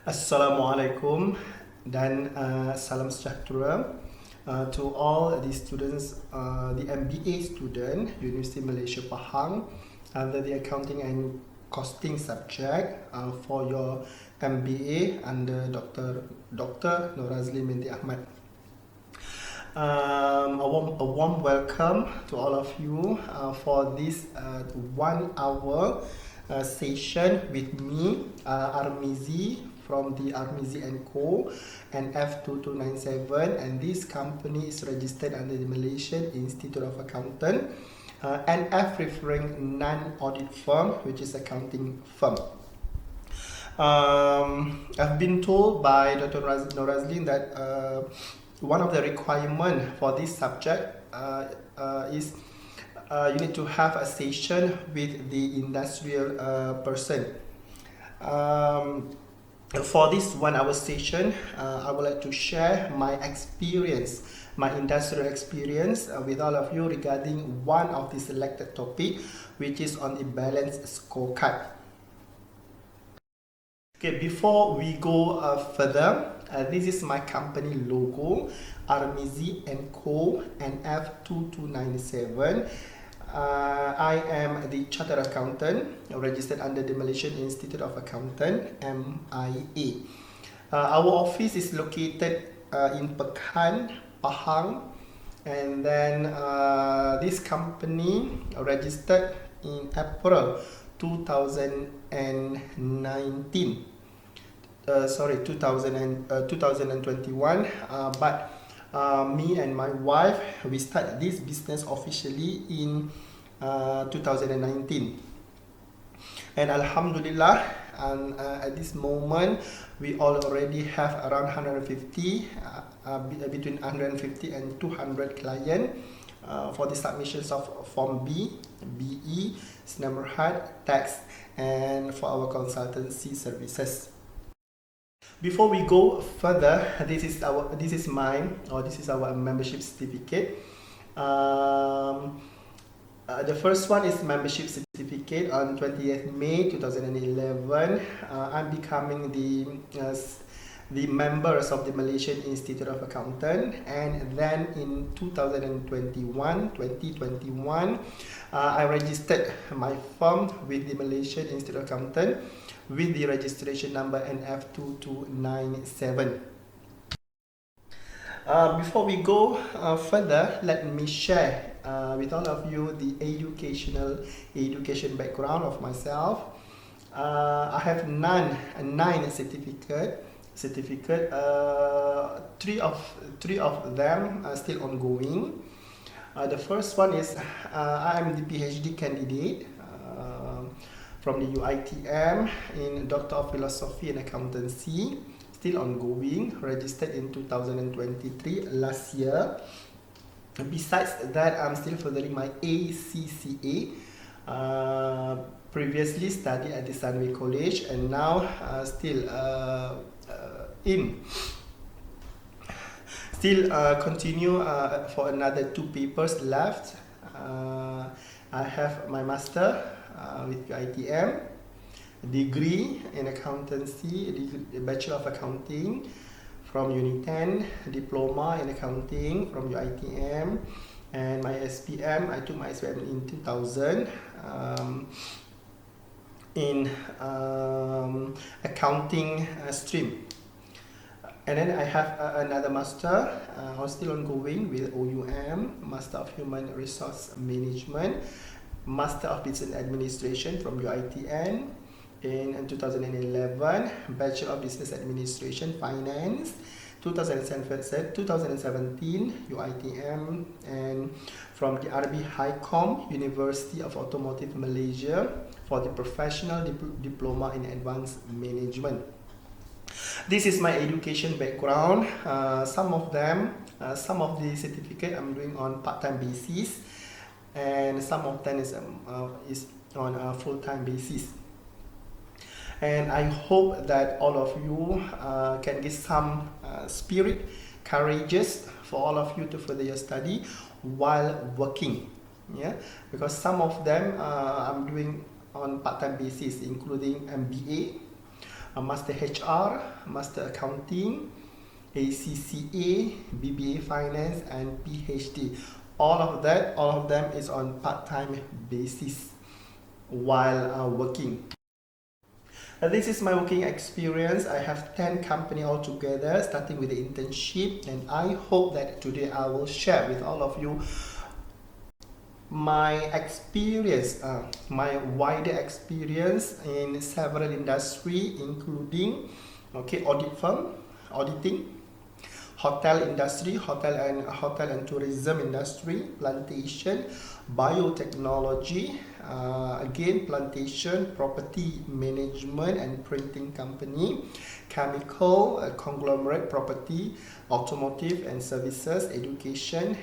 Assalamualaikum dan salam sejahtera to all the students, the MBA student, University Malaysia Pahang, under the accounting and costing subject for your MBA under Dr. Norazli Binti Ahmad. A warm welcome to all of you for this 1 hour session with me, Armizi from the Armizi & Co. and F2297, and this company is registered under the Malaysian Institute of Accountant, and F referring non-audit firm, which is accounting firm. I've been told by Dr. Norazli that one of the requirements for this subject is you need to have a session with the industrial person. For this 1 hour session, I would like to share my experience, my industrial experience with all of you regarding one of the selected topic, which is on the balance scorecard. Okay, before we go further, this is my company logo, Armizi & Co. and F2297. I am the Chartered Accountant, registered under the Malaysian Institute of Accountant, MIA. Our office is located in Pekan, Pahang, and then this company registered in April 2019. 2021, but me and my wife, we started this business officially in 2019, and Alhamdulillah, at this moment we already have around 150 between 150 and 200 clients for the submissions of Form B, BE, Snamberhad, tax, and for our consultancy services. Before we go further, this is our membership certificate. The first one is membership certificate on 20th May 2011. I'm becoming the members of the Malaysian Institute of Accountant, and then in 2021, I registered my firm with the Malaysian Institute of Accountant with the registration number NF2297. Before we go further, let me share with all of you the education background of myself. I have nine certificate. Three of them are still ongoing. The first one is I am the PhD candidate from the UiTM in Doctor of Philosophy and Accountancy, still ongoing, registered in 2023 last year. Besides that, I'm still furthering my ACCA. Previously studied at the Sunway College, and now still continue for another 2 papers left. I have my master with UiTM, degree in accountancy, Bachelor of Accounting from Uni10, diploma in accounting from UiTM, and my SPM, I took my SPM in 2000 in accounting stream. And then I have another master, still ongoing with OUM, Master of Human Resource Management, Master of Business Administration from UiTN in 2011, Bachelor of Business Administration Finance 2017 UiTM, and from the RB HiCom, University of Automotive Malaysia, for the Professional Diploma in Advanced Management. This is my education background. Some of the certificate I'm doing on part-time basis, and some of them is on a full-time basis. And I hope that all of you can get some spirit, courageous for all of you to further your study while working. Yeah, because some of them I'm doing on part-time basis, including MBA, a Master HR, Master Accounting, ACCA, BBA Finance, and PhD. All of them is on part-time basis while working. This is my working experience. I have 10 companies altogether, starting with the internship, and I hope that today I will share with all of you my experience, my wider experience in several industries, including audit firm, auditing, hotel industry, hotel and tourism industry, plantation, biotechnology, again plantation, property management and printing company, chemical, conglomerate property, automotive and services, education,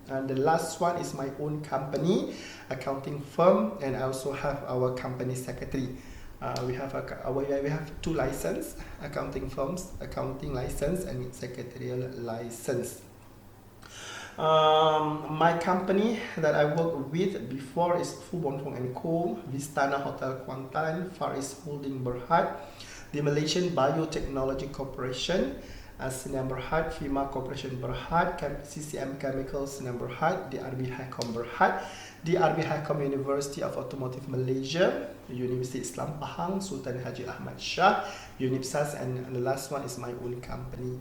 and the last one is my own company, accounting firm, and I also have our company secretary. We have 2 license, accounting firms, accounting license and secretarial license. My company that I worked with before is Phu Bon Phong & Co, Vistana Hotel Kuantan, Far East Holding Berhad, the Malaysian Biotechnology Corporation, Sinar Berhad, FIMA Corporation Berhad, CCM Chemicals Sinar Berhad, the RB Hicom Berhad, the RB Hicom University of Automotive Malaysia, University Islam Pahang, Sultan Haji Ahmad Shah, UNIPSAS, and the last one is my own company.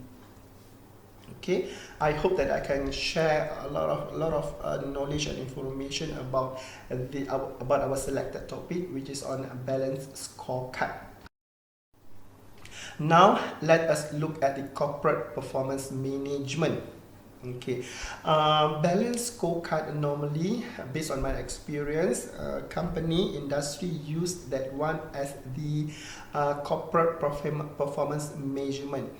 Okay, I hope that I can share a lot of knowledge and information about our selected topic, which is on a balanced scorecard. Now let us look at the corporate performance management. Okay, balanced scorecard normally, based on my experience, company industry use that one as the corporate performance measurement,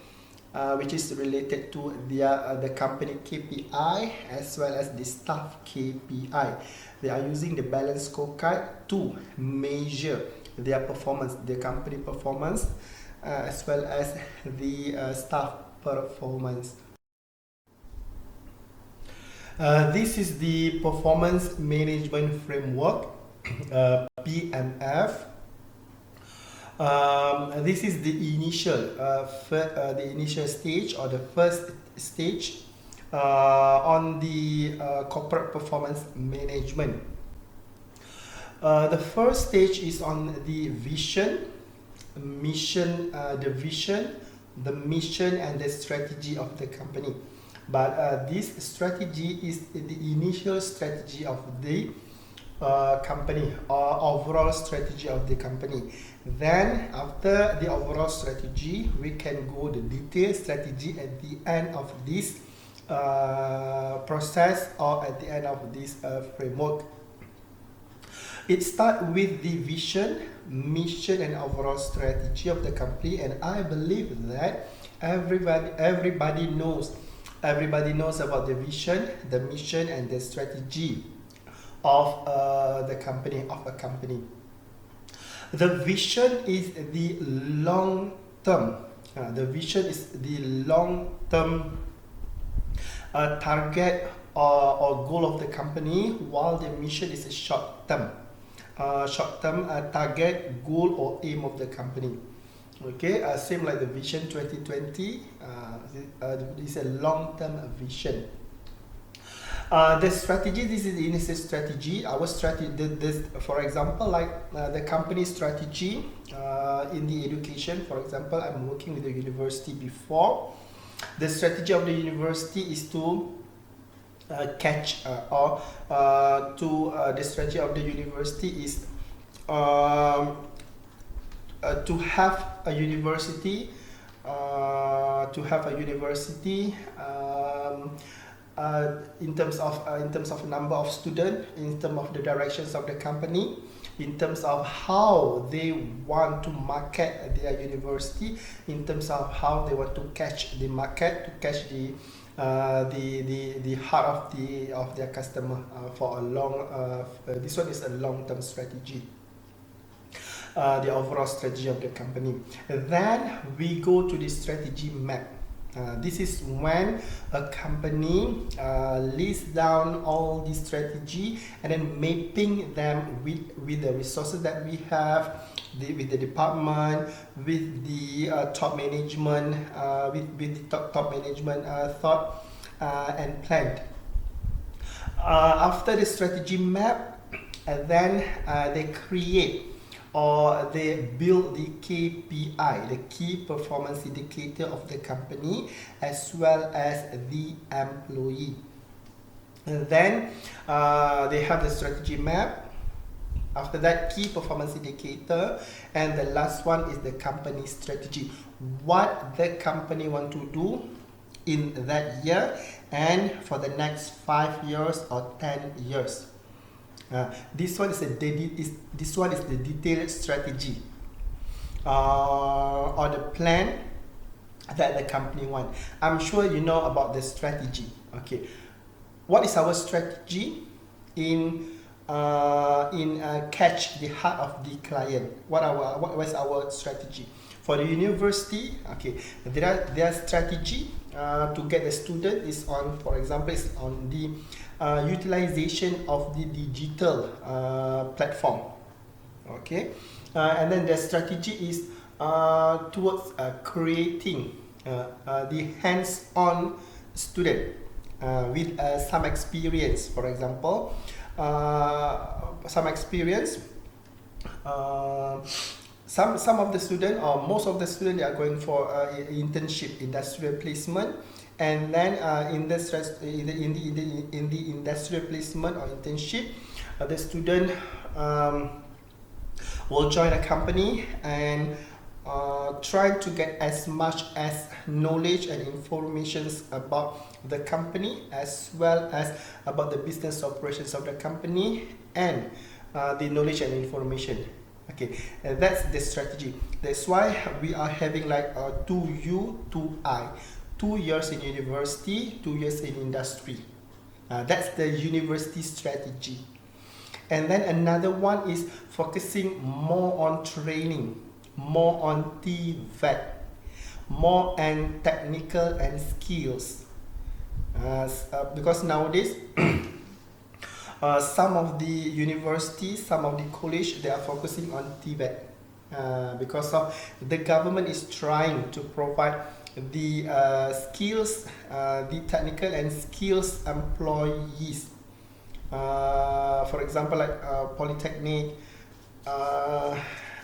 which is related to the company KPI as well as the staff KPI. They are using the balanced scorecard to measure their performance, the company performance, as well as the staff performance. This is the performance management framework, PMF. This is the initial stage, or the first stage on the corporate performance management. The first stage is on the vision, mission, the mission and the strategy of the company. But this strategy is the initial strategy of the company, or overall strategy of the company. Then after the overall strategy, we can go the detailed strategy at the end of this process, or at the end of this framework. It starts with the vision, mission and overall strategy of the company, and I believe that everybody knows about the vision, the mission and the strategy of the company, of a company. The vision is the long term. The vision is the long term target or goal of the company, while the mission is a short term target, goal or aim of the company. Okay, same like the vision 2020. This is a long term vision. The strategy, this is the initial strategy. Our strategy, for example, like the company strategy in the education, for example, I'm working with the university before. The strategy of the university is to the strategy of the university is to have a university, in terms of number of students, in terms of the directions of the company, in terms of how they want to market their university, in terms of how they want to catch the market, to catch the heart of their customer for a long. This one is a long-term strategy. The overall strategy of the company. Then we go to the strategy map. This is when a company lists down all the strategy and then mapping them with the resources that we have, with the department, with the top management, with the top management thought and planned. After the strategy map, then they create or they build the KPI, the key performance indicator of the company, as well as the employee. And then they have the strategy map. After that, key performance indicator, and the last one is the company strategy. What the company want to do in that year and for the next 5 years or 10 years. This one is the detailed strategy or the plan that the company want. I'm sure you know about the strategy. Okay, what is our strategy in catch the heart of the client? What is our strategy for the university? Okay, their strategy to get the student is on, for example, is on the utilization of the digital platform. Okay, and then the strategy is towards creating the hands-on student with some experience. For example, some experience. Some of the students, or most of the students, they are going for internship, industrial placement, and then in the industrial placement or internship, the student will join a company and try to get as much as knowledge and information about the company, as well as about the business operations of the company and the knowledge and information. Okay, that's the strategy. That's why we are having like 2U, 2I, 2 years in university, 2 years in industry. That's the university strategy. And then another one is focusing more on training, more on TVET, more on technical and skills. Because nowadays, some of the universities, some of the college, they are focusing on TVET because of the government is trying to provide the skills, the technical and skills employees. For example, like polytechnic,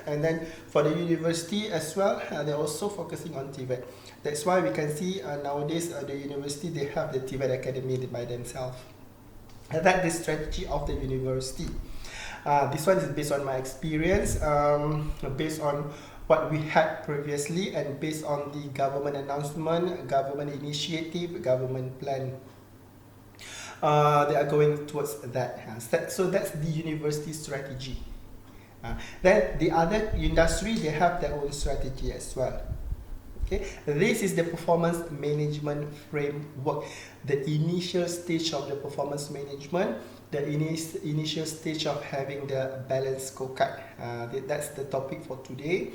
and then for the university as well, they're also focusing on TVET. That's why we can see nowadays the university, they have the TVET academy by themselves. And that's the strategy of the university. This one is based on my experience, based on what we had previously, and based on the government announcement, government initiative, government plan. They are going towards that. So that's the university strategy. Then the other industry, they have their own strategy as well. Okay, this is the performance management framework, the initial stage of the performance management, the initial stage of having the balanced scorecard. That's the topic for today.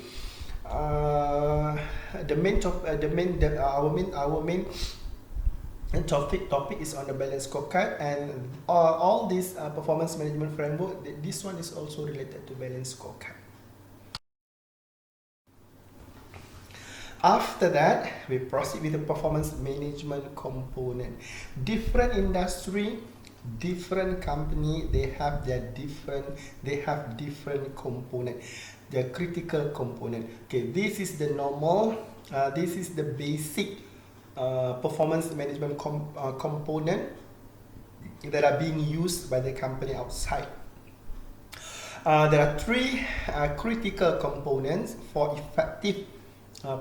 Our main topic is on the balanced scorecard, and all this performance management framework. This one is also related to balanced scorecard. After that, we proceed with the performance management component. Different industry, different company, they have different component. The critical component. Okay, this is the normal. This is the basic performance management component that are being used by the company outside. There are three critical components for effective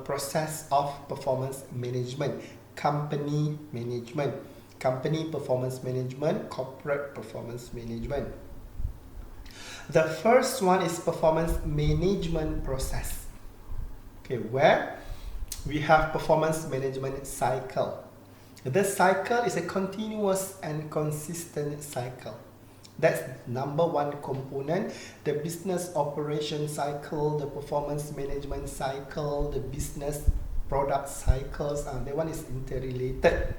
process of performance management: company management, company performance management, corporate performance management. The first one is performance management process. Okay, where we have performance management cycle. The cycle is a continuous and consistent cycle. That's number one component. The business operation cycle, the performance management cycle, the business product cycles. That one is interrelated.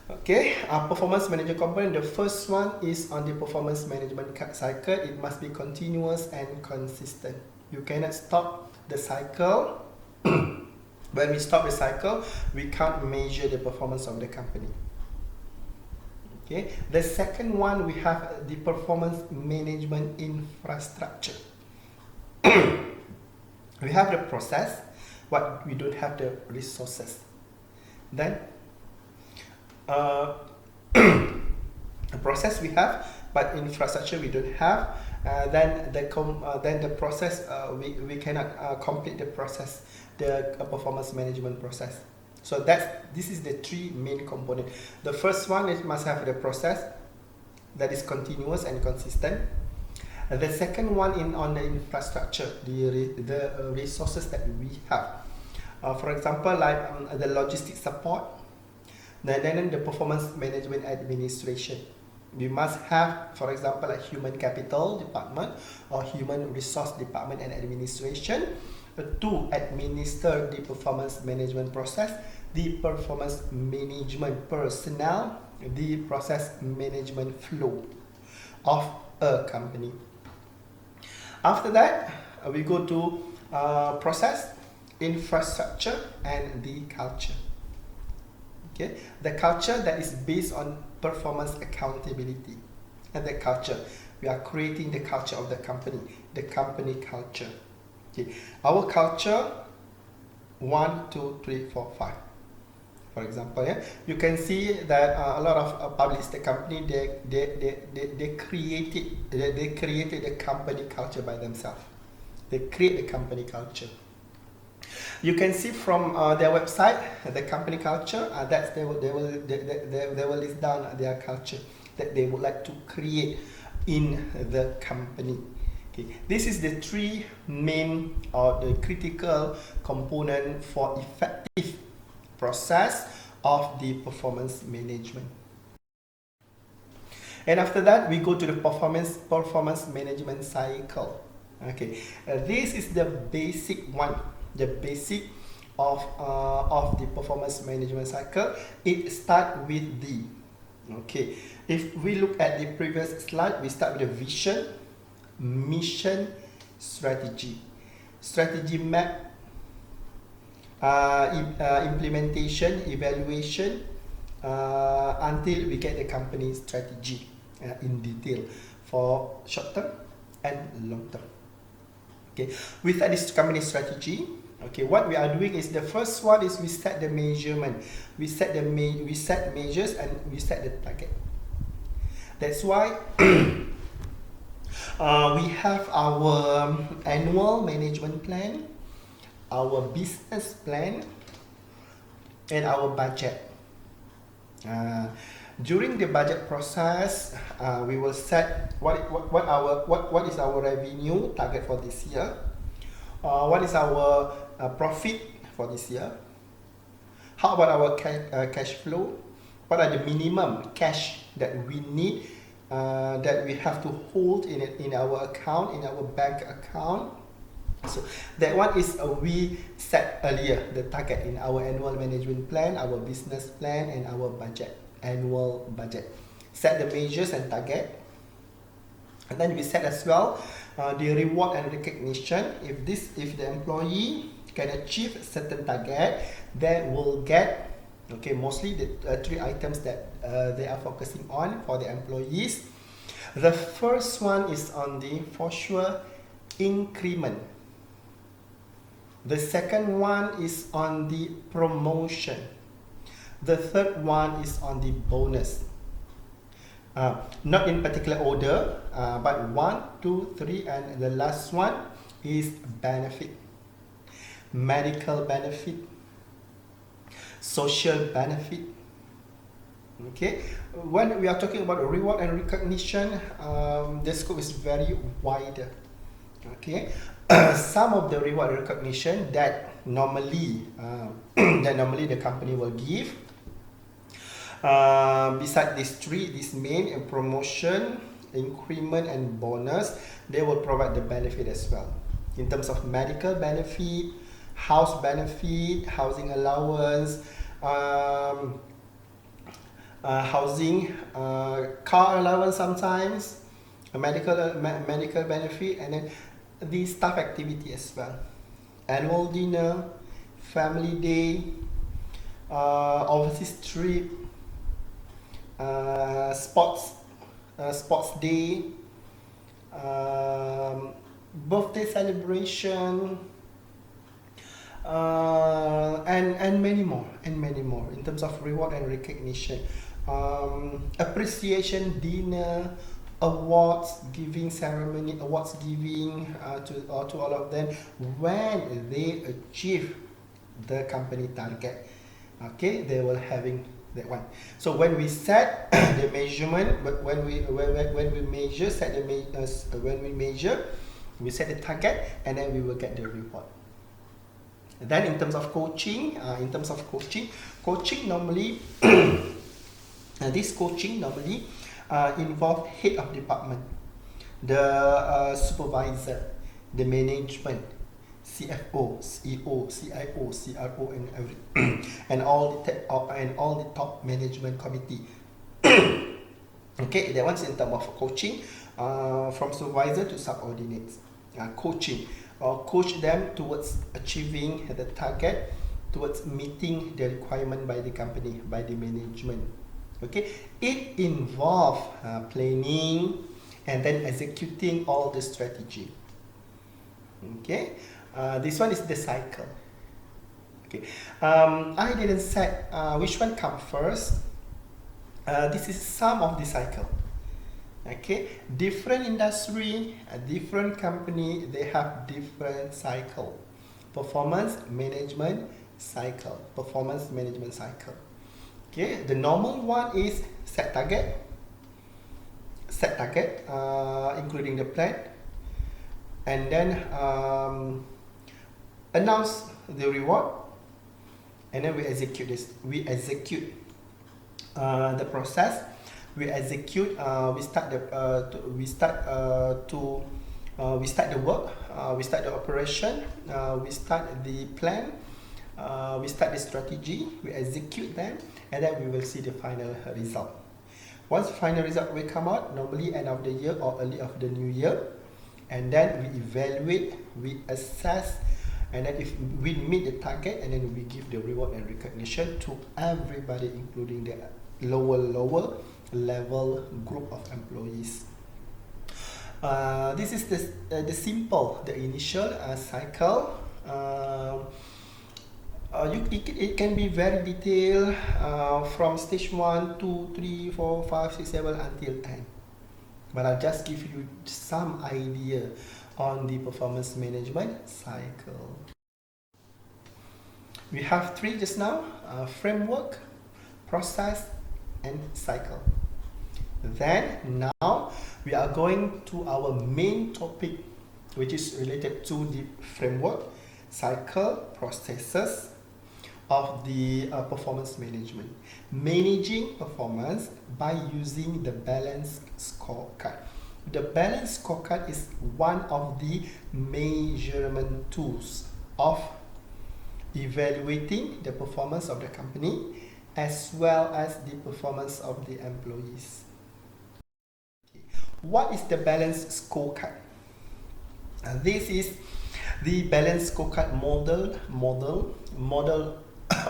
Okay, performance management component. The first one is on the performance management cycle. It must be continuous and consistent. You cannot stop the cycle. When we stop the cycle, we can't measure the performance of the company. Okay. The second one, we have the performance management infrastructure. We have the process, but we don't have the resources. Then the process we have, but infrastructure we don't have. Then the process, we cannot complete the process, the performance management process. So this is the three main components. The first one, it must have the process that is continuous and consistent. The second one on the infrastructure, the resources that we have. For example, like the logistics support, then the performance management administration. We must have, for example, like human capital department or human resource department and administration to administer the performance management process, the performance management personnel, the process management flow of a company. After that, we go to process, infrastructure, and the culture. Okay, the culture that is based on performance accountability, and the culture, we are creating the culture of the company culture. Okay, our culture 1, 2, 3, 4, 5. For example, you can see that a lot of public listed company they created the company culture by themselves. They create the company culture. You can see from their website the company culture. That they will list down their culture that they would like to create in the company. Okay. This is the three main or the critical component for effective process of the performance management. And after that, we go to the performance management cycle. Okay, this is the basic one, the basic of the performance management cycle. It starts with the, okay, if we look at the previous slide, we start with the vision, mission, strategy map, implementation, evaluation, until we get the company strategy in detail for short term and long term. Okay, with this company strategy, okay, what we are doing is the first one is we set the measurement, we set measures, and we set the target. That's why we have our annual management plan, our business plan, and our budget. During the budget process, we will set what is our revenue target for this year, what is our profit for this year, how about our cash flow, what are the minimum cash that we need, that we have to hold in our account, in our bank account. So that one is we set earlier the target in our annual management plan, our business plan, and our budget, annual budget. Set the measures and target, and then we set as well the reward and recognition. If the employee can achieve a certain target, then will get, okay, mostly the three items that they are focusing on for the employees. The first one is on the for sure increment. The second one is on the promotion. The third one is on the bonus. Not in particular order, but 1, 2, 3, and the last one is benefit. Medical benefit, social benefit. Okay, when we are talking about reward and recognition, the scope is very wide. Okay, some of the reward and recognition that normally the company will give, beside these main and promotion, increment, and bonus, they will provide the benefit as well in terms of medical benefit, house benefit, housing allowance, housing, car allowance sometimes, a medical benefit, and then the staff activity as well. Annual dinner, family day, overseas trip, sports day, birthday celebration, and many more in terms of reward and recognition. Appreciation dinner, awards giving ceremony, awards giving to all of them when they achieve the company target. Okay, they will having that one. So when we set the measurement, but when we measure, when we measure, we set the target, and then we will get the reward. Then in terms of coaching, coaching normally this coaching normally involve head of department, the supervisor, the management, CFO, CEO, CIO, CRO, and all the top management committee. Okay, that one's in terms of coaching, from supervisor to subordinates. Coaching, coach them towards achieving the target, towards meeting the requirement by the company, by the management. Okay, it involves planning and then executing all the strategy. Okay, this one is the cycle. Okay, I didn't set which one comes first. This is some of the cycle. Okay, different industry, different company, they have different cycle. Performance management cycle. Okay, the normal one is set target, including the plan, and then announce the reward, and then we execute the process. We execute. We start the work. We start the operation. We start the plan. We start the strategy. We execute them, and then we will see the final result. Once the final result will come out, normally end of the year or early of the new year, and then we evaluate, we assess, and then if we meet the target, and then we give the reward and recognition to everybody, including the lower level group of employees. This is the initial cycle. It can be very detailed, from stage 1, 2, 3, 4, 5, 6, 7 until 10. But I'll just give you some idea on the performance management cycle. We have 3 just now: framework, process, and cycle. Then now we are going to our main topic, which is related to the framework, cycle, processes of the performance management. Managing performance by using the balanced scorecard. The balanced scorecard is one of the measurement tools of evaluating the performance of the company as well as the performance of the employees. What is the balanced scorecard? This is the balanced scorecard model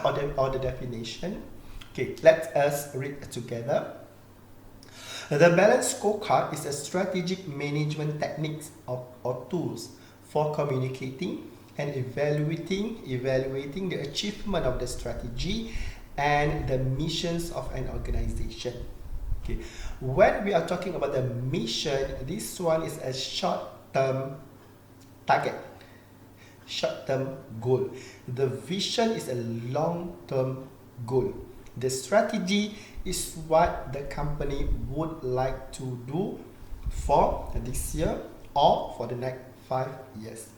or the definition. Okay, let us read together. The balanced scorecard is a strategic management technique or tools for communicating and evaluating the achievement of the strategy and the missions of an organization. Okay, when we are talking about the mission, this one is a short-term target, short-term goal. The vision is a long-term goal. The strategy is what the company would like to do for this year or for the next 5 years.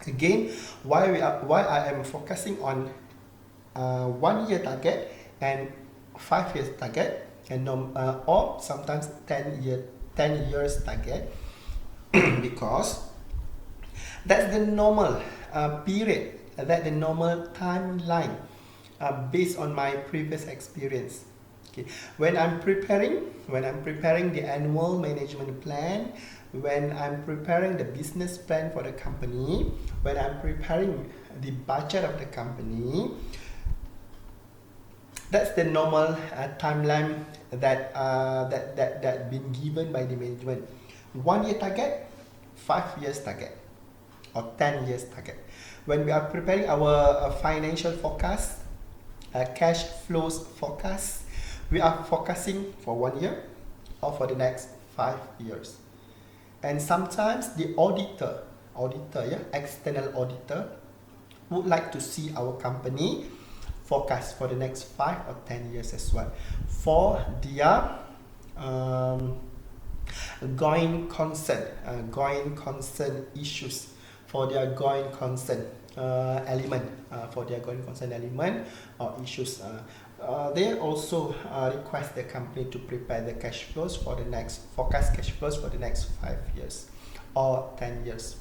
Again, why I am focusing on 1 year target and 5 years target, and or sometimes 10 years target, because that's the normal period That's the normal timeline based on my previous experience. Okay. When I'm preparing the annual management plan, when I'm preparing the business plan for the company, when I'm preparing the budget of the company, that's the normal timeline that been given by the management. 1 year target, 5 years target, or 10 years target. When we are preparing our financial forecast, cash flows forecast, we are focusing for 1 year or for the next 5 years. And sometimes the auditor, external auditor, would like to see our company forecast for the next 5 or 10 years as well, for their going concern issues, for their going concern element, or issues. They also request the company to prepare the cash flows for the next forecast cash flows for the next 5 years or 10 years.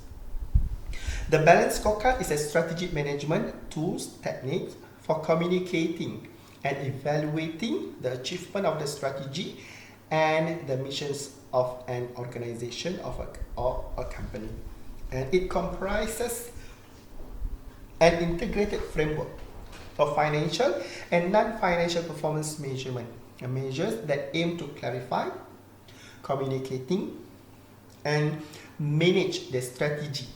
The balanced scorecard is a strategic management tools technique for communicating and evaluating the achievement of the strategy and the missions of an organization or a company. And it comprises an integrated framework for financial and non-financial performance measurement, measures that aim to clarify, communicating, and manage the strategy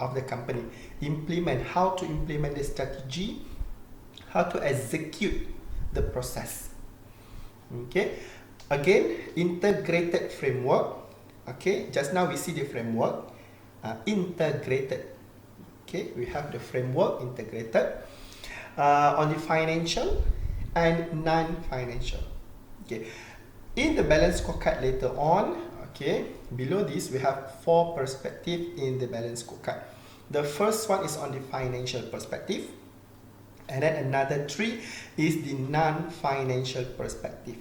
of the company, how to implement the strategy, how to execute the process. Okay, again, integrated framework. Okay, just now we see the framework, integrated. Okay, we have the framework integrated on the financial and non-financial. Okay, in the balance scorecard later on, okay, below this we have 4 perspectives in the balance scorecard. The first one is on the financial perspective, and then another 3 is the non-financial perspective,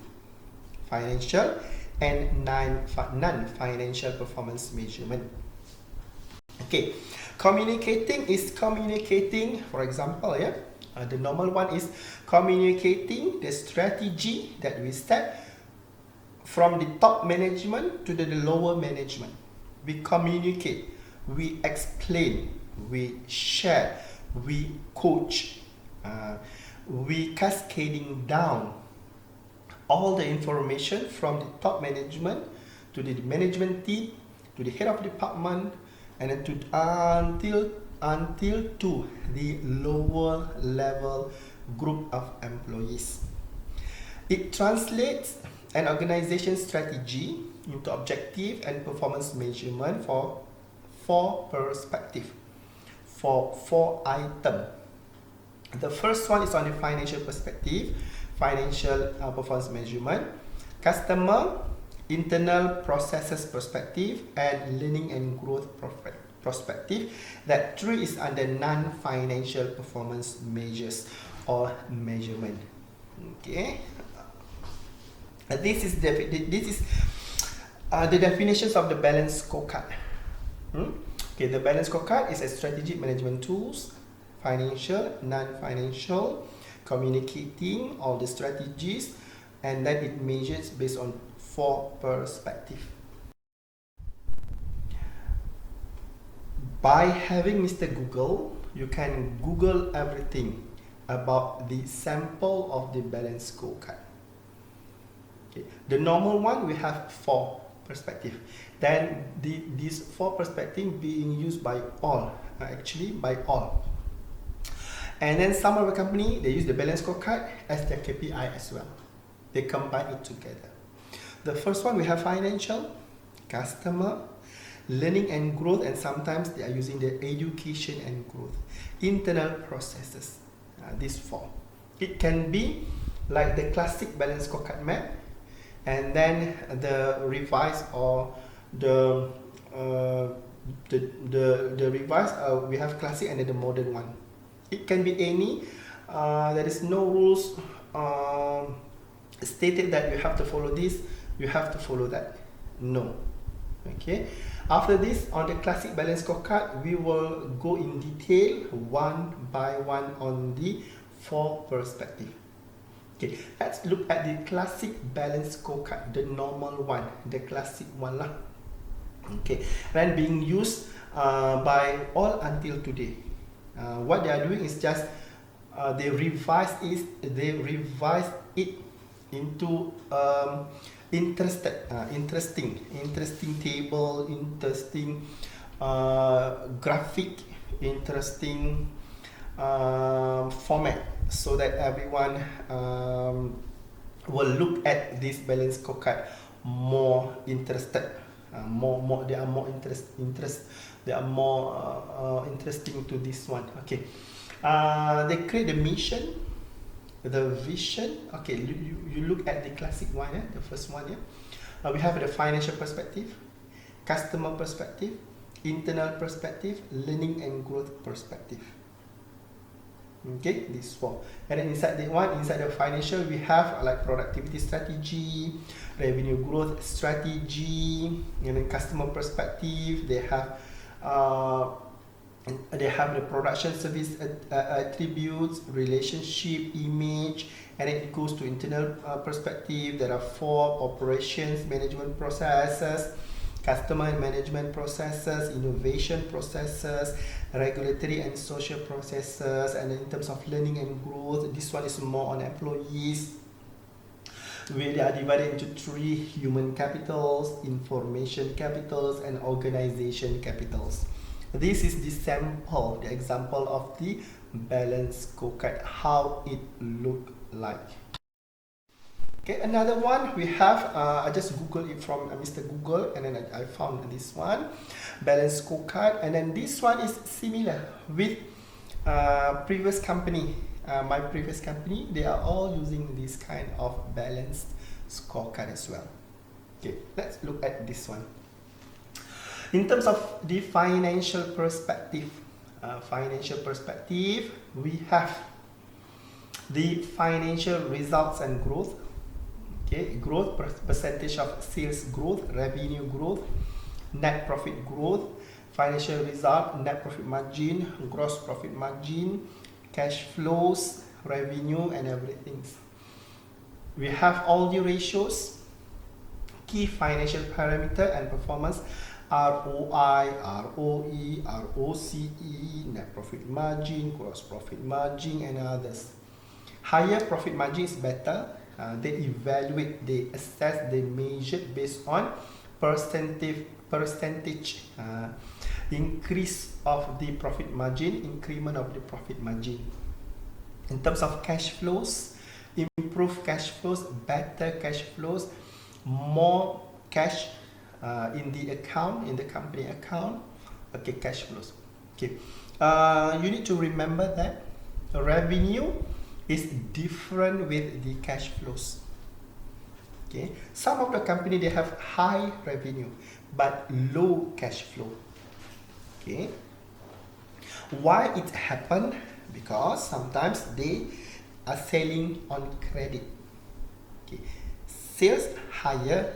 financial and non-financial performance measurement. Okay, communicating, for example, the normal one is communicating the strategy that we set from the top management to the lower management. We communicate, we explain, we share, we coach, we cascading down all the information from the top management to the management team, to the head of department, and then until to the lower level group of employees. It translates an organization strategy into objective and performance measurement for 4 perspectives, for 4 items. The first one is on the financial perspective, financial performance measurement, customer, internal processes perspective, and learning and growth perspective. That 3 is under non-financial performance measures or measurement. Okay, this is the definitions of the balanced scorecard. Okay, the balanced scorecard is a strategic management tools, financial, non-financial, communicating all the strategies, and then it measures based on 4 perspectives. By having Mr. Google, you can Google everything about the sample of the balanced scorecard. Okay. The normal one, we have 4 perspectives. Then these 4 perspectives being used by all, by all. And then some of the company, they use the balanced scorecard as their KPI as well. They combine it together. The first one, we have financial, customer, learning and growth, and sometimes they are using the education and growth, internal processes. These 4. It can be like the classic balanced scorecard map, and then the revised or the revised. We have classic and then the modern one. It can be any. There is no rules stated that you have to follow this, you have to follow that. No. Okay. After this, on the classic balance scorecard, we will go in detail one by one on the 4 perspective. Okay, let's look at the classic balance scorecard, the normal one, the classic one lah. Okay, and being used by all until today. What they are doing is just they revise it into interesting table, interesting graphic, interesting format, so that everyone will look at this balance scorecard more interested. They are more interesting to this one. Okay, they create the mission, the vision. Okay, you look at the classic one, the first one. We have the financial perspective, customer perspective, internal perspective, learning and growth perspective. Okay, these 4. And then inside the financial, we have like productivity strategy, revenue growth strategy, and then customer perspective. They have the production service attributes, relationship, image, and then it goes to internal perspective. There are 4 operations management processes, customer management processes, innovation processes, regulatory and social processes. And in terms of learning and growth, this one is more on employees, where they are divided into 3: human capitals, information capitals, and organization capitals. This is the sample, the example of the balance scorecard, how it look like. Okay, another one we have, I just googled it from Mr. Google, and then I found this one, balance scorecard. And then this one is similar with previous company. My previous company, they are all using this kind of balanced scorecard as well. Okay, let's look at this one. In terms of the financial perspective, we have the financial results and growth. Okay, growth, percentage of sales growth, revenue growth, net profit growth, financial result, net profit margin, gross profit margin, cash flows, revenue, and everything. We have all the ratios, key financial parameter and performance, ROI, ROE, ROCE, net profit margin, gross profit margin, and others. Higher profit margin is better. They evaluate, they assess, they measure based on percentage increase of the profit margin, increment of the profit margin. In terms of cash flows, improve cash flows, better cash flows, more cash in the account, in the company account. Okay, cash flows. Okay, you need to remember that revenue is different with the cash flows. Okay, some of the company, they have high revenue but low cash flow. Okay, why it happen? Because sometimes they are selling on credit. Okay, sales high,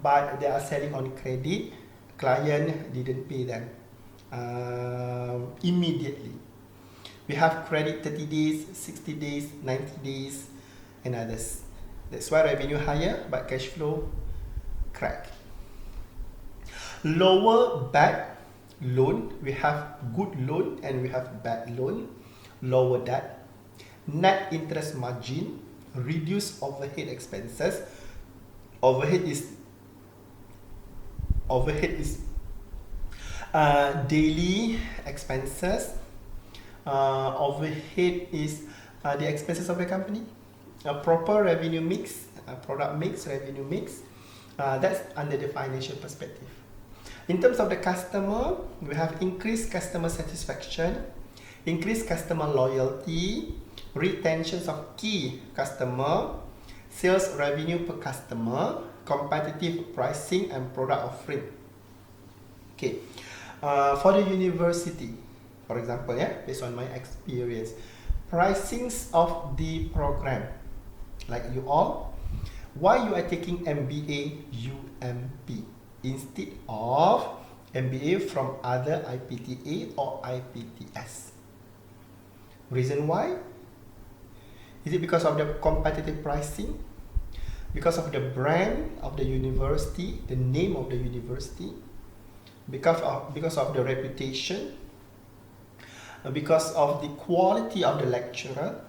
but they are selling on credit. Client didn't pay them immediately. We have credit 30 days, 60 days, 90 days, and others. That's why revenue higher, but cash flow crack. Lower bad loan. We have good loan and we have bad loan. Lower debt. Net interest margin. Reduce overhead expenses. Overhead is daily expenses. Overhead is the expenses of the company. A proper revenue mix, product mix, revenue mix. That's under the financial perspective. In terms of the customer, we have increased customer satisfaction, increased customer loyalty, retentions of key customer, sales revenue per customer, competitive pricing, and product offering. Okay, for the university, for example, based on my experience, pricings of the program, like you all, Why you are taking MBA UMP instead of MBA from other IPTA or IPTS? Reason why? Is it because of the competitive pricing? Because of the brand of the university, the name of the university? Because of the reputation? Because of the quality of the lecturer?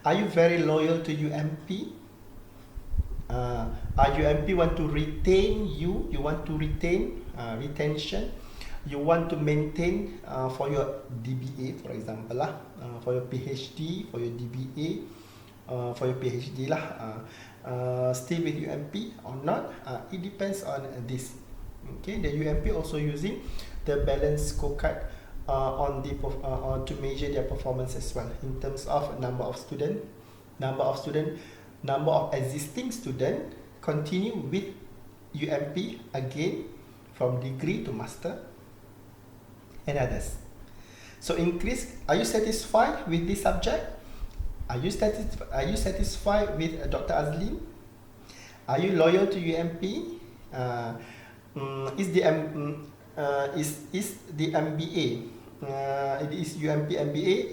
Are you very loyal to UMP? UMP want to retain you? You want to retain retention? You want to maintain for your DBA, for example, for your PhD, for your DBA, for your PhD stay with UMP or not? It depends on this. Okay, the UMP also using the balanced scorecard to measure their performance as well in terms of number of existing student continue with UMP again from degree to master and others. So increase. Are you satisfied with this subject? Are you satisfied with Dr. Azlin? Are you loyal to UMP? Is the MBA? Is UMP MBA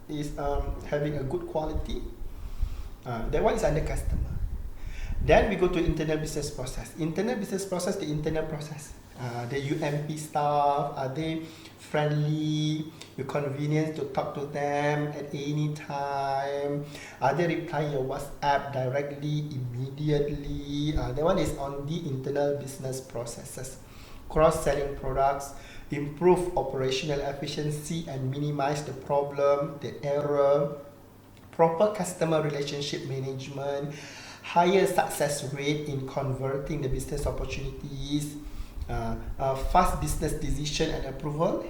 is having a good quality? That one is under customer. Then we go to internal business process. Internal business process, the internal process. The UMP staff, are they friendly? You convenient to talk to them at any time? Are they replying your WhatsApp directly, immediately? That one is on the internal business processes. Cross-selling products, improve operational efficiency and minimize the problem, the error, proper customer relationship management, higher success rate in converting the business opportunities, fast business decision and approval.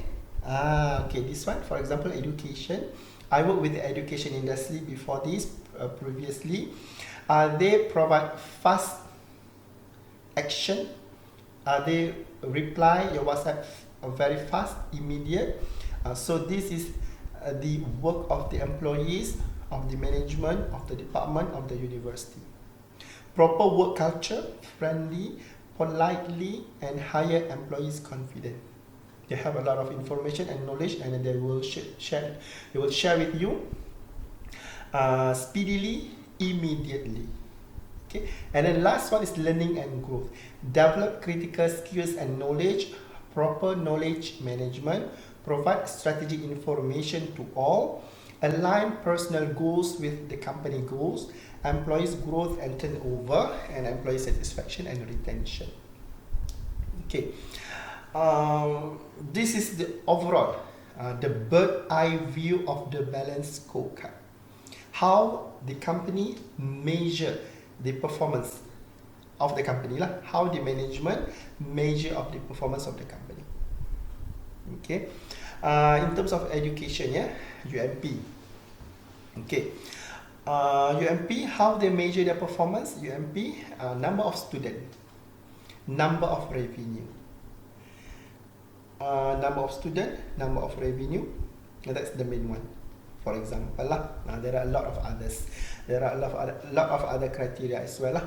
Okay, this one, for example, education. I work with the education industry before this, previously. They provide fast action. They reply your WhatsApp very fast, immediate. So this is the work of the employees, of the management, of the department, of the university. Proper work culture, friendly, politely, and higher employees' confidence. They have a lot of information and knowledge, and they will share. They will share with you speedily, immediately. Okay, and then last one is learning and growth. Develop critical skills and knowledge, proper knowledge management, provide strategic information to all, align personal goals with the company goals, employees growth and turnover, and employee satisfaction and retention. Okay, this is the overall, the bird eye view of the balanced scorecard. How the company measure the performance of the company, how the management measure of the performance of the company. Okay, in terms of education, UMP. Okay, UMP, how they measure their performance? UMP, number of students, number of revenue, number of student, number of revenue. That's the main one. For example, there are a lot of others. There are a lot of other criteria as well.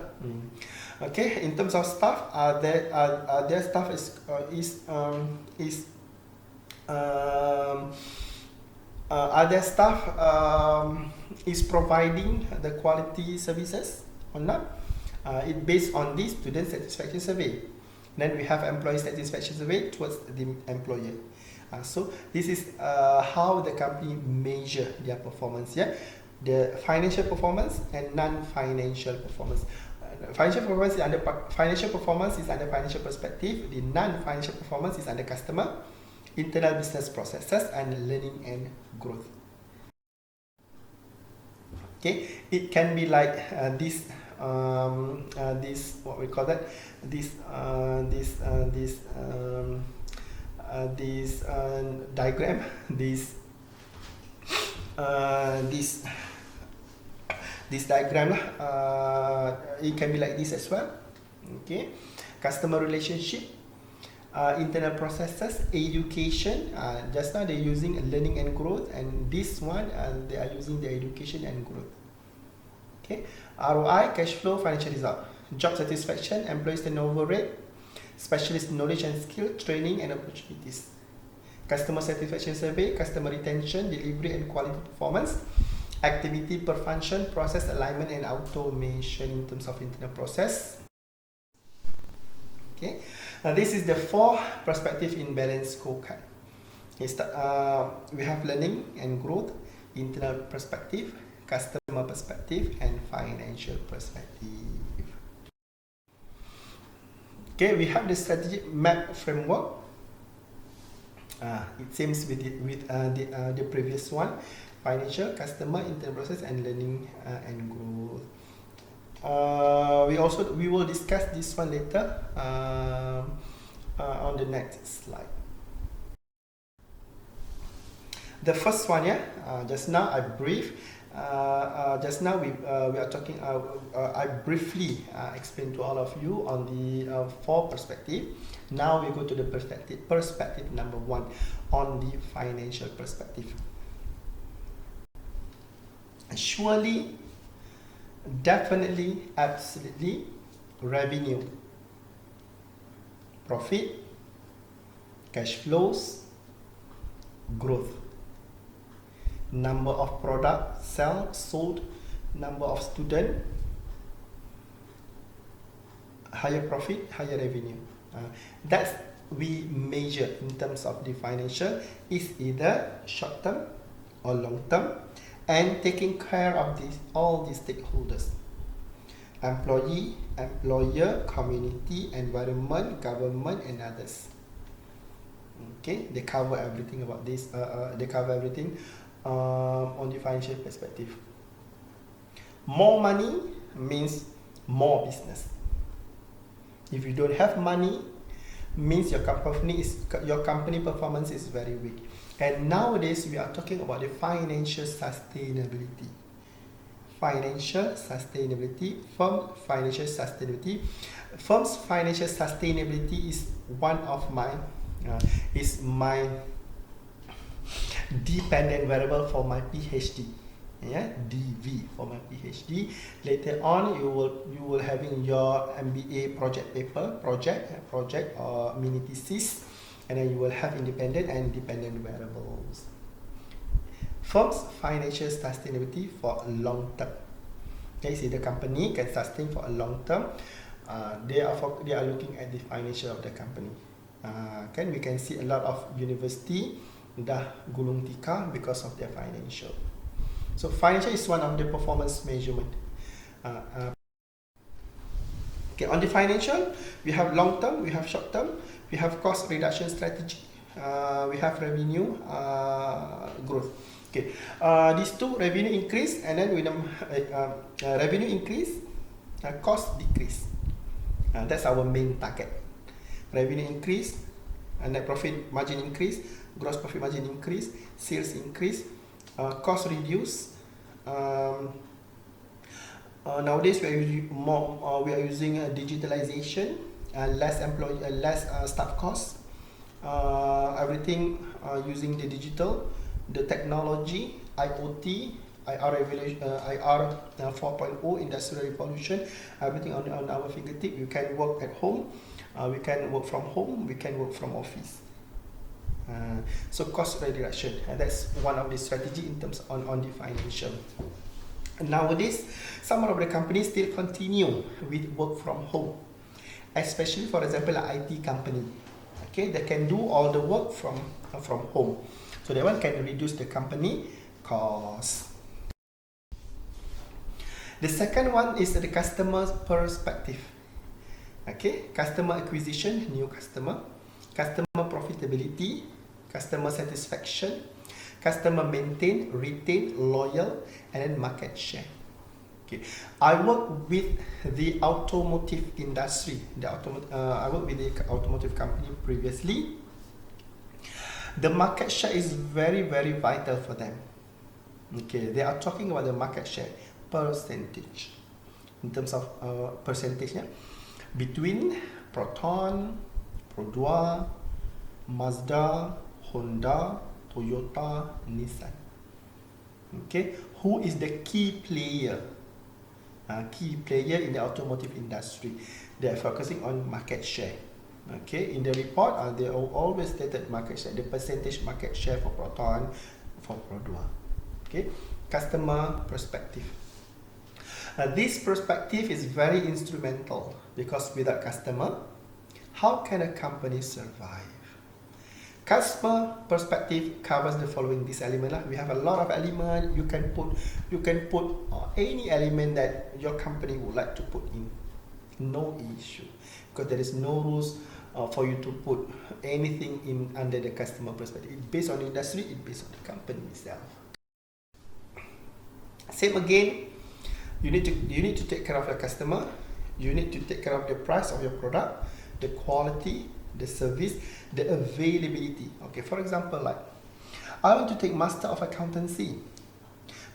Okay, in terms of staff, their staff other staff is providing the quality services or not? It based on the student satisfaction survey. Then we have employee satisfaction survey towards the employer. So this is how the company measure their performance. The financial performance and non-financial performance. Financial performance is under financial perspective. The non-financial performance is under customer, internal business processes, and learning and growth. Okay, it can be like this what we call that, this diagram, this diagram it can be like this as well. Okay, customer relationship, internal processes, education. Just now they're using learning and growth, and this one they are using the education and growth. Okay, ROI, cash flow, financial result. Job satisfaction, employees turnover rate, specialist knowledge and skill, training and opportunities. Customer satisfaction survey, customer retention, delivery and quality performance, activity per function, process alignment and automation in terms of internal process. Okay, now this is the 4 perspective in balance scorecard. Okay, we have learning and growth, internal perspective, customer perspective, and financial perspective. Okay, we have the strategic map framework. It seems with the previous one: financial, customer, internal process, and learning and growth. We will discuss this one later on the next slide. The first one, just now I briefed. Just now we are talking. I briefly explained to all of you on the 4 perspective. Now we go to the perspective number 1 on the financial perspective. Surely, definitely, absolutely, revenue, profit, cash flows, growth, number of products sold, number of students, higher profit, higher revenue. That's we measure in terms of the financial is either short term or long term, and taking care of all the stakeholders: employee, employer, community, environment, government, and others. Okay, they cover everything about this. They cover everything on the financial perspective. More money means more business. If you don't have money, means your company performance is very weak. And nowadays we are talking about the financial sustainability. Financial sustainability, firm financial sustainability. Firm's financial sustainability is one of my dependent variable for my PhD. DV for my PhD. Later on, you will having your MBA project paper, project or mini thesis, and then you will have independent and dependent variables. Firm's financial sustainability for a long term. Okay, see the company can sustain for a long term. They are looking at the financial of the company. We can see a lot of university dah gulung tikar because of their financial. So financial is one of the performance measurement. Okay, on the financial, we have long term, we have short term, we have cost reduction strategy, we have revenue growth. Okay, these two, revenue increase, and then with revenue increase, cost decrease. That's our main target. Revenue increase, net profit margin increase, gross profit margin increase, sales increase, cost reduce. Nowadays we are using digitalization, less staff costs, everything using the digital, the technology, IoT, IR 4.0, industrial revolution, everything on our fingertip. You can work at home, we can work from home, we can work from office. So cost reduction, and that's one of the strategy in terms on the financial. Nowadays, some of the companies still continue with work from home, especially for example an IT company. Okay, they can do all the work from home, so that one can reduce the company cost. The second one is the customer perspective. Okay, customer acquisition, new customer profitability, customer satisfaction, customer maintain, retain, loyal, and then market share. Okay, I work with the automotive industry. I work with the automotive company previously. The market share is very, very vital for them. Okay, they are talking about the market share percentage in terms of percentage, between Proton, Produa, Mazda, Honda, Toyota, Nissan. Okay, who is the key player key player in the automotive industry. They are focusing on market share. Okay, in the report, they always stated market share, the percentage market share for Proton, for Produa. Okay, customer perspective. This perspective is very instrumental because without customer, how can a company survive? Customer perspective covers the following this element. We have a lot of elements. You can put any element that your company would like to put in. No issue, because there is no rules for you to put anything in under the customer perspective. It's based on the industry, it's based on the company itself. Same again, you need to take care of your customer. You need to take care of the price of your product, the quality, the service, the availability. Okay, for example, like I want to take Master of Accountancy,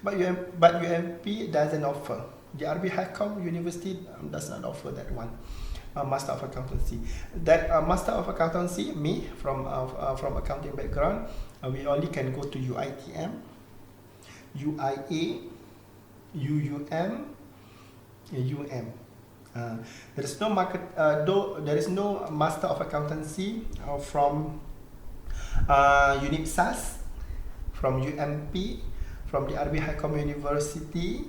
but UMP doesn't offer. The RB Highcom University does not offer that one, Master of Accountancy. That Master of Accountancy, me from accounting background, we only can go to UITM, UIA, UUM, UM. There is no there is no Master of Accountancy from UNIPSAS, from UMP, from the RB Highcom University.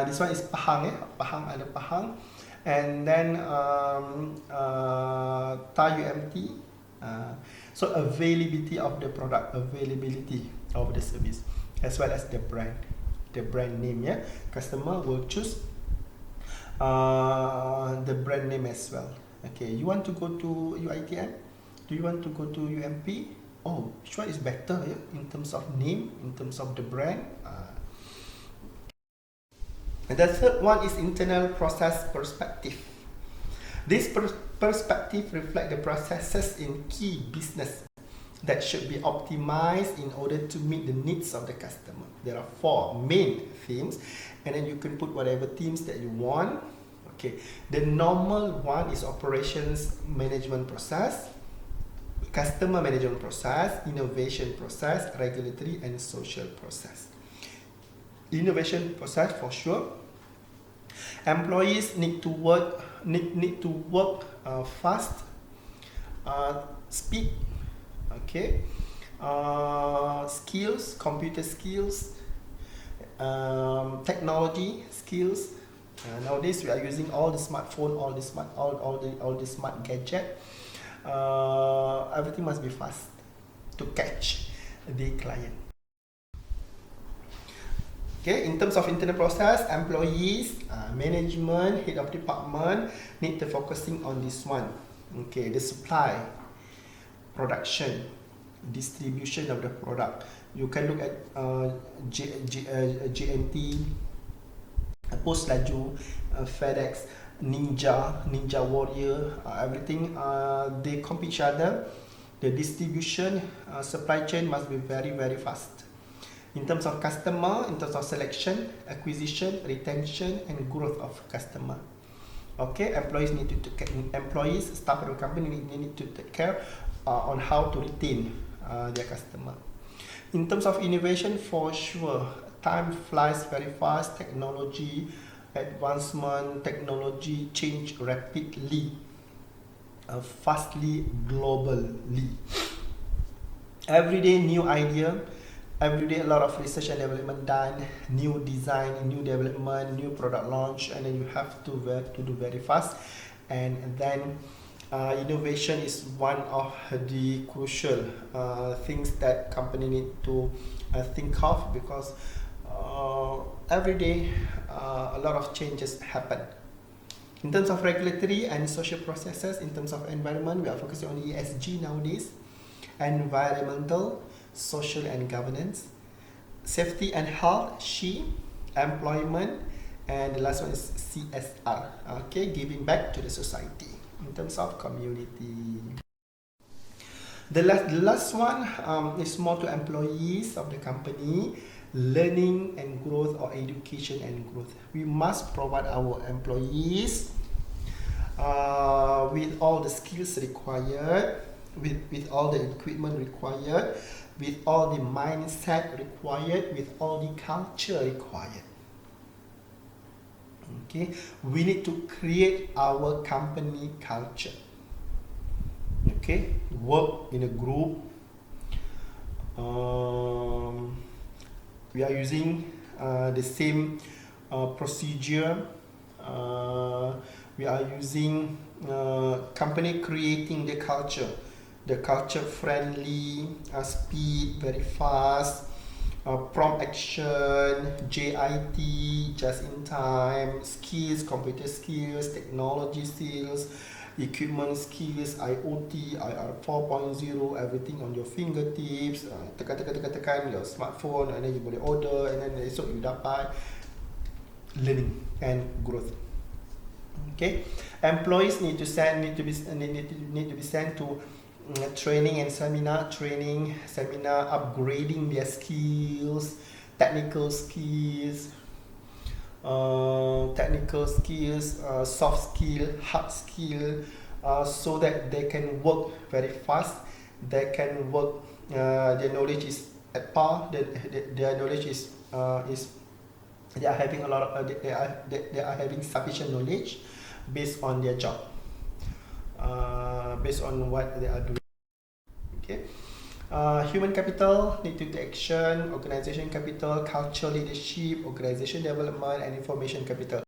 This one is Pahang, Pahang ada Pahang, and then TAUMT. So availability of the product, availability of the service, as well as the brand name. Yeah, customer will choose the brand name as well. Okay, you want to go to UITM? Do you want to go to UMP? Oh, which one is better, yeah? In terms of name, in terms of the brand. And the third one is internal process perspective. This perspective reflects the processes in key business that should be optimized in order to meet the needs of the customer. There are 4 main themes, and then you can put whatever themes that you want. Okay, the normal one is operations management process, customer management process, innovation process, regulatory and social process. Innovation process for sure. Employees need to work fast, speed. Okay, skills, computer skills, technology skills. Nowadays we are using all the smartphone, all the smart gadget. Everything must be fast to catch the client. Okay, in terms of internal process, employees, management, head of department need to focusing on this one. Okay, the supply, production, distribution of the product. You can look at JNT, Post Laju, FedEx, Ninja Warrior, everything. They compete each other. The distribution, supply chain must be very, very fast. In terms of customer, in terms of selection, acquisition, retention, and growth of customer. Okay, staff of the company need to take care on how to retain their customer. In terms of innovation, for sure, time flies very fast. Technology advancement, technology change rapidly, fastly, globally. Every day, new idea. Every day, a lot of research and development done, new design, new development, new product launch, and then you have to do very fast. And then innovation is one of the crucial things that company need to think of, because every day a lot of changes happen. In terms of regulatory and social processes, in terms of environment, we are focusing on ESG nowadays, environmental, social and governance, safety and health, employment, and the last one is CSR. Okay, giving back to the society in terms of community. The last one is more to employees of the company, learning and growth, or education and growth. We must provide our employees with all the skills required, with all the equipment required, with all the mindset required, with all the culture required. Okay, we need to create our company culture. Okay, work in a group. We are using the same procedure. We are using company creating the culture friendly, speed, very fast, prompt action, JIT, just in time, skills, computer skills, technology skills, equipment skills, IoT, IR 4.0, everything on your fingertips, tekan your smartphone, and then you boleh order, and then esok you dapat learning and growth. Okay, employees need to be sent to training and seminar, upgrading their skills, technical skills, soft skill, hard skill, so that they can work very fast. They can work. Their knowledge is at par. Their knowledge is they are having a lot of they are having sufficient knowledge based on their job, based on what they are doing. Okay. Human capital need to take action, organization capital, culture leadership, organization development, and information capital.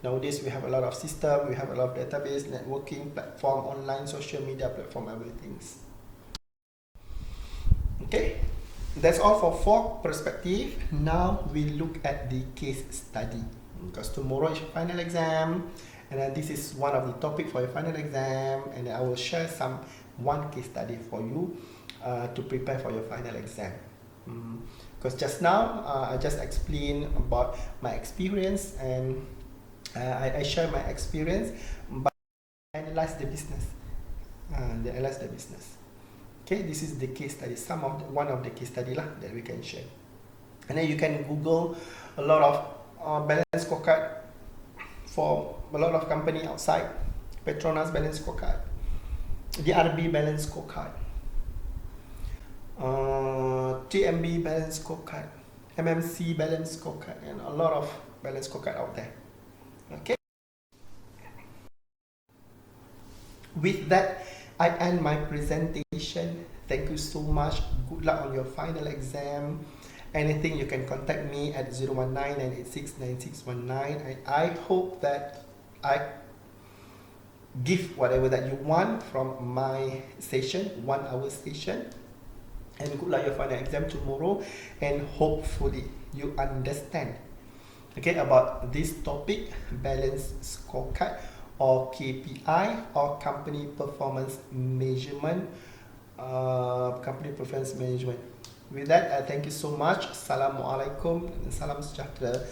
Nowadays we have a lot of system, we have a lot of database, networking platform, online social media platform, everything. Okay, that's all for four perspective. Now we look at the case study, because tomorrow is your final exam, and then this is one of the topic for your final exam, and I will share one case study for you to prepare for your final exam. Because just now I just explained about my experience, and I share my experience, but analyze the business. Okay, this is the case study. One of the case study that we can share, and then you can Google a lot of balance scorecard for a lot of company outside. Petronas balance scorecard, the RB balance scorecard, TMB balance scorecard, MMC balance scorecard, and a lot of balance scorecard out there. Okay. With that, I end my presentation. Thank you so much. Good luck on your final exam. Anything, you can contact me at 019-986-9619. I hope that I give whatever that you want from my session, 1 hour session. And good luck your final exam tomorrow. And hopefully you understand, okay, about this topic, balance scorecard, or KPI, or company performance management. With that, I thank you so much. Assalamualaikum, salam sejahtera.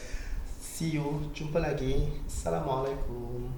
See you, jumpa lagi. Assalamualaikum.